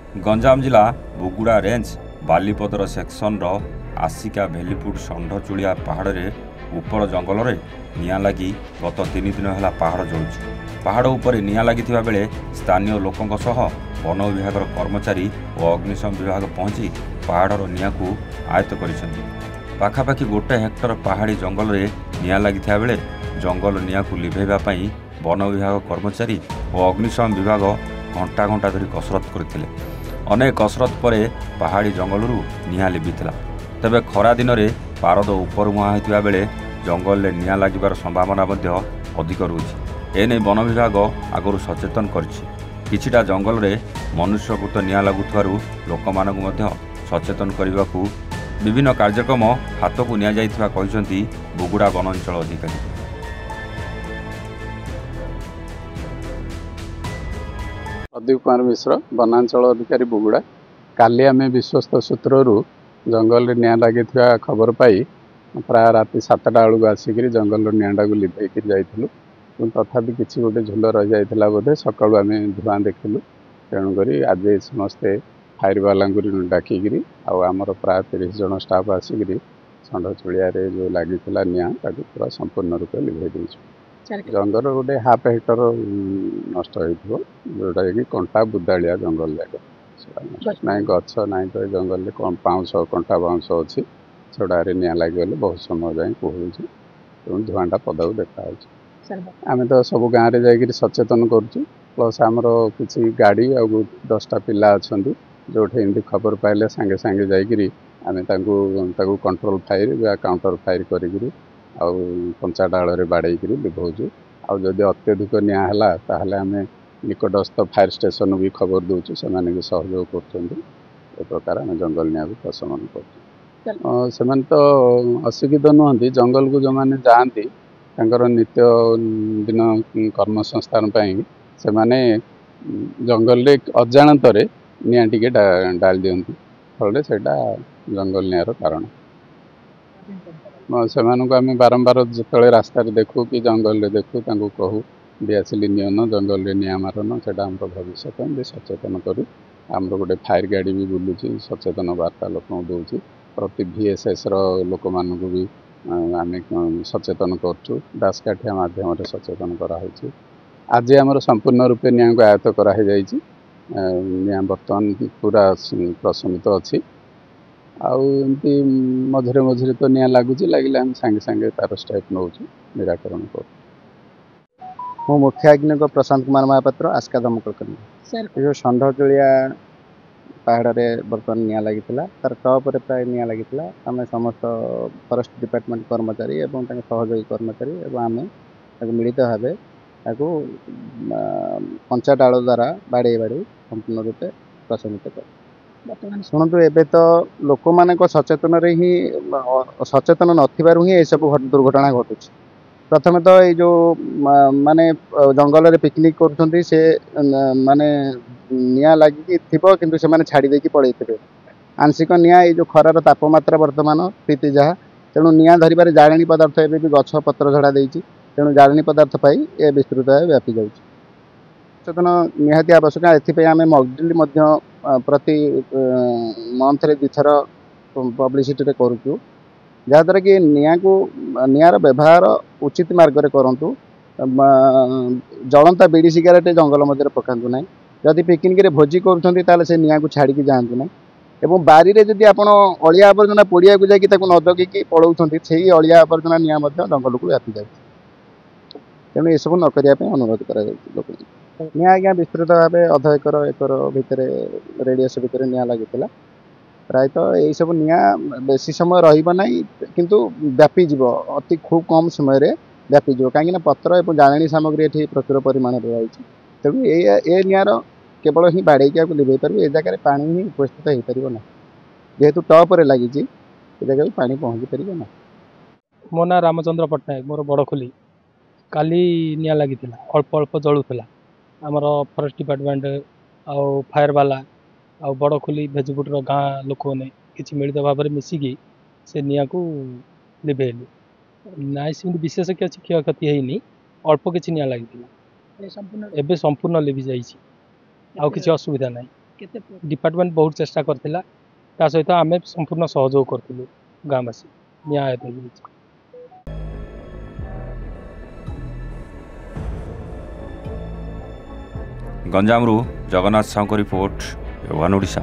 गंजाम जिला Buguda range Balipadar section आसिका भेलीपुर षंढचुलिया पहाड़ रे उपर जंगल रे निया लगी गत 3 दिन है पहाड़ जलुଛି। पहाड़ उपर निया लगी बेले स्थानीय लोकों सह वन विभाग कर्मचारी और अग्निशम विभाग पहुंची पहाड़र निया को आयत्त कर पाखापाखि 1 हेक्टर पहाड़ी जंगल रे निया लगी बेले जंगल निया को लिभेवाई वन विभाग कर्मचारी और अग्निशम विभाग घंटा घंटा धरी कसरत करते। अनेक कसरत पर पहाड़ी जंगल निया लिभिला। तेबे खरा दिन में पारद उपर मुहां होता बेले जंगल में निया लगिबार संभावना अधिक रही। एने वन विभाग आगु सचेतन करिछि। जंगल में मनुष्यकृत निया लगुथिबारु लोकमानकु मध्य सचेतन करने को विभिन्न कार्यक्रम हाथ को निया जाइथिबा कहिसंती बुगुड़ा वनांचल अधिकारी। प्रदीप कुमार मिश्र वनांचल अधिकारी बुगुड़ा। काली आम विश्वस्त सूत्रु जंगल में निया लगी खबर पाई प्राय राति 7टा बेलू आसिक जंगल निआटा को लिभेक जाइलु। तथापि किसी गोटे झुल रही जाता बोधे सकालू आम धूआं देखिलु। तेणुक आज समस्ते फायर बाला डाकिक आमर प्राय 30 जन स्टाफ आसिक षंढचुलिया जो लगी निआ पूरा संपूर्ण रूप लिभे देचु। जंगल गोटे हाफ हेक्टर नष्ट हो जोटा कि कंटा बुदाड़िया जंगल जाक ना गच ना तो जंगल में पाउंश कंटा बाउंश अच्छी सेटारे निआ लगे बहुत समय जाए कहूँ तेणु धूआंटा पदा देखा। आम तो सब गाँव में जाकर सचेतन करुँ प्लस आमर किसी गाड़ी आ 10टा पिला अच्छा जो एमती खबर पाइले सांगे सांगे जाकि आम कंट्रोल फायर या काउंटर फायर करी कंचा डाल बाड़े लिभाऊँ। आदि अत्यधिक निआ आम निकटस्थ फायर स्टेशन भी खबर दूचु से सहयोग कर प्रकार आम जंगल निआ भी प्रशमन कर तो अशिक्षित नुहति। जंगल को जो मैंने जाती नित्य दिन कर्म संस्थान से माने जंगल अजाणत निआ टिके डाल दिखती फल से जंगल निआर कारण से आम बारंबार जो रास्तार देखू कि जंगल देखू कहू दिआसिली नियन जंगल में निआ मारन से भविष्य भी सचेतन करूँ। आमर गोटे फायर गाड़ी भी बुलूची सचेतन वार्ता लोक दूसरी प्रति VSS लोक मानक भी आम सचेतन करूँ। दासकाठिया मध्यम सचेतन कराई। आज आमर संपूर्ण रूपे निआ को आयत्त कराई निआ बर्तमान पूरा प्रशमित अच्छी। आमती मझे मझे तो निआ लगुच लगे आम सांगे सांगे तार स्टेप नौ निराकरण कर। मो मुख्य अग्निक प्रशांत कुमार महापात्र आस्का दमकल कर्मी। जो षंढचुलिया पहाड़ में बर्तमान निआ लगी तार टॉप प्राय निआ लगी आम समस्त फॉरेस्ट डिपार्टमेंट कर्मचारी और सहयोगी कर्मचारी आम मिलित भाव कंचा डाल द्वारा बाड़े बाड़े संपूर्ण रूपे प्रशमित कर। शुणु एबे तो लोक मान सचेतन ही सचेतन नथिबारु ही सब दुर्घटना घटुଛି। प्रथम तो ये जो माने जंगल में पिकनिक करुँच से माने निआ लगी थो कि से छाड़ी देकी पड़े आंशिक निआ ये जो खरार तापमात्रा वर्तमान स्थिति जहाँ तेणु निआ धरबार जाणी पदार्थ एवं भी गछ पत्र झड़ा देती तेणु जाणी पदार्थ पाई ए विस्तृत व्यापी जाऊँ। सचेतन निहाती आवश्यक एथि आम मॉकड्रिल प्रति मंथ रे 2 थर पब्लिसिटी करूँ जहाँद्वारा कि निआर व्यवहार उचित मार्ग में करूँ। जलंता बीड़ी सिगारेट जंगल मध्य पकातु ना। जदि पिकनिक रे भोजी करुँच से निआ को छाड़ी जातु ना। एवं बारी रे जदि आपण अलिया आवर्जना पड़िया को जाकि न जगिकी पलाउछंती से अलिया आवर्जना निआ जंगल को व्यापी जाए। तेणु ये सब न करने अनुरोध कर निआ आज्ञा विस्तृत भाव 1/2 एकर भितर रेडियस भितर निआ लगी प्रायतः यही सब निआ बेसी समय रहा किंतु व्यापी जीव अति खूब कम समय रे व्यापी जीव कहीं पत्र और जाणी सामग्री ये प्रचुर परिमाण रही। तेणु ये निआर केवल ही बाड़े लिभे पार ए जगह पानी ही उपस्थित हो पार ना जेहेतु टॉप रे लगी जगह पानी पहुँची पार ना। मो ना रामचंद्र पट्टनायक मोर बड़खोली काली निआ लगी अल्प अल्प जलूला आमर फॉरेस्ट डिपार्टमेंट आउ फायर बाला आ बड़खोली भेजपुटर गाँ लोक मैंने किसी मिलित भाव में मिसिकी से निआ को लिभेलु ना सेमती विशेष किसी क्षयक्षति होनी अल्प किसी निआ लगी एबे संपूर्ण लिभि जाइए आउ किसी असुविधा ना। डिपार्टमेंट बहुत चेष्टा करथिला ता सहित आमे संपूर्ण सहयोग करथिलु गाँवासी न्याय देली। गंजामरू जगन्नाथ साहू रिपोर्ट, वन ओडिशा।